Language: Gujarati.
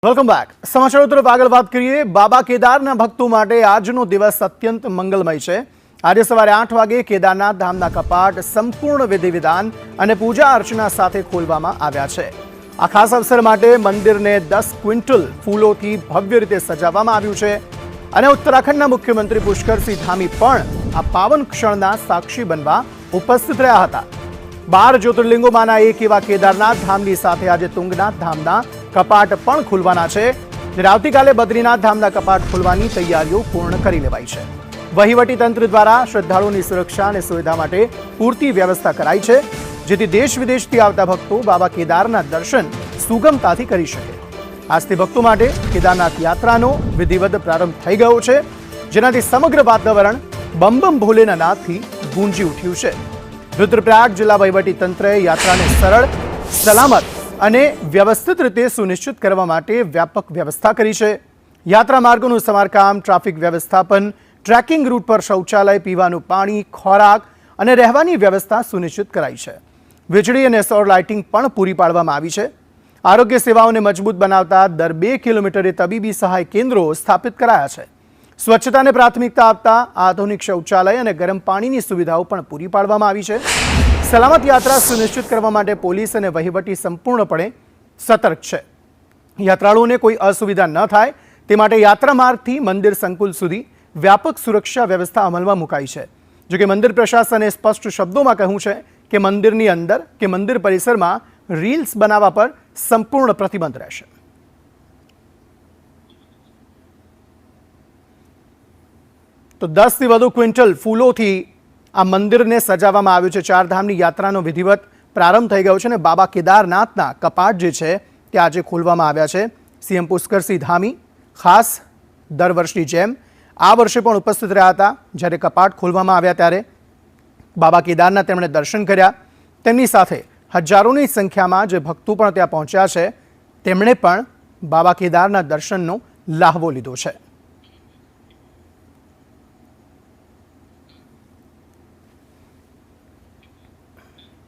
Welcome back. સમાચારો તરફ આગળ વાત કરીએ. બાબા કેદારના ભક્તો માટે આજનો દિવસ અત્યંત મંગલમય છે. આજે સવારે 8 વાગે કેદારનાથ ધામના કપાટ સંપૂર્ણ વિધિ વિધાન અને પૂજા અર્ચના સાથે ખોલવામાં આવ્યા છે. આ ખાસ અવસર માટે મંદિરને 10 ક્વિન્ટલ ફૂલોથી ભવ્ય રીતે સજાવવામાં આવ્યું છે અને ઉત્તરાખંડના મુખ્યમંત્રી પુષ્કરસિંહ ધામી પણ આ પાવન ક્ષણના સાક્ષી બનવા ઉપસ્થિત રહ્યા હતા. 12 જ્યોતિર્લિંગોમાંના એક એવા કેદારનાથ ધામની સાથે આજે તુંગનાથ ધામના કપાટ પણ ખુલવાના છે. જ્યારે આવતીકાલે બદ્રીનાથ ધામના કપાટ ખોલવાની તૈયારીઓ પૂર્ણ કરી લેવાઈ છે. વહીવટી તંત્ર દ્વારા શ્રદ્ધાળુઓની સુરક્ષા અને સુવિધા માટે પૂરતી વ્યવસ્થા કરાઈ છે, જેથી દેશ વિદેશથી આવતા ભક્તો બાબા કેદારના દર્શન સુગમતાથી કરી શકે. આજથી ભક્તો માટે કેદારનાથ યાત્રાનો વિધિવત પ્રારંભ થઈ ગયો છે, જેનાથી સમગ્ર વાતાવરણ બમ બમ ભોલેના નાદથી ગુંજી ઉઠ્યું છે. રુદ્રપ્રયાગ જિલ્લા વહીવટી તંત્રએ યાત્રાને સરળ, સલામત અને વ્યવસ્થિત રીતે સુનિશ્ચિત કરવા માટે વ્યાપક વ્યવસ્થા કરી છે. યાત્રા માર્ગોનું સમારકામ, ટ્રાફિક વ્યવસ્થાપન, ટ્રેકિંગ રૂટ પર શૌચાલય, પીવાનું પાણી, ખોરાક અને રહેવાની વ્યવસ્થા સુનિશ્ચિત કરાઈ છે. વીજળી અને સૌર લાઇટિંગ પણ પૂરી પાડવામાં આવી છે. આરોગ્ય સેવાઓને મજબૂત બનાવતા દર 2 કિલોમીટરે તબીબી સહાય કેન્દ્રો સ્થાપિત કરાયા છે. સ્વચ્છતાને પ્રાથમિકતા આપતા આધુનિક શૌચાલય અને ગરમ પાણીની સુવિધાઓ પણ પૂરી પાડવામાં આવી છે. સલામત યાત્રા સુનિશ્ચિત કરવા માટે પોલીસ અને વહીવટી સંપૂર્ણપણે સતર્ક છે. યાત્રાળુઓને કોઈ અસુવિધા ન થાય તે માટે યાત્રા માર્ગથી મંદિર સંકુલ સુધી વ્યાપક સુરક્ષા વ્યવસ્થા અમલમાં મુકાઈ છે. જોકે મંદિર પ્રશાસને સ્પષ્ટ શબ્દોમાં કહ્યું છે કે મંદિરની અંદર કે મંદિર પરિસરમાં રીલ્સ બનાવવા પર સંપૂર્ણ પ્રતિબંધ રહેશે. તો 10 થી વધુ ક્વિન્ટલ ફૂલોથી આ મંદિરને સજાવવામાં આવ્યું છે. 4 ધામની યાત્રાનો વિધિવત પ્રારંભ થઈ ગયો છે અને બાબા કેદારનાથના કપાટ જે છે તે આજે ખોલવામાં આવ્યા છે. સીએમ પુષ્કરસિંહ ધામી ખાસ દર વર્ષની જેમ આ વર્ષે પણ ઉપસ્થિત રહ્યા હતા. જ્યારે કપાટ ખોલવામાં આવ્યા ત્યારે બાબા કેદારના તેમણે દર્શન કર્યા. તેમની સાથે હજારોની સંખ્યામાં જે ભક્તો પણ ત્યાં પહોંચ્યા છે તેમણે પણ બાબા કેદારના દર્શનનો લાહવો લીધો છે.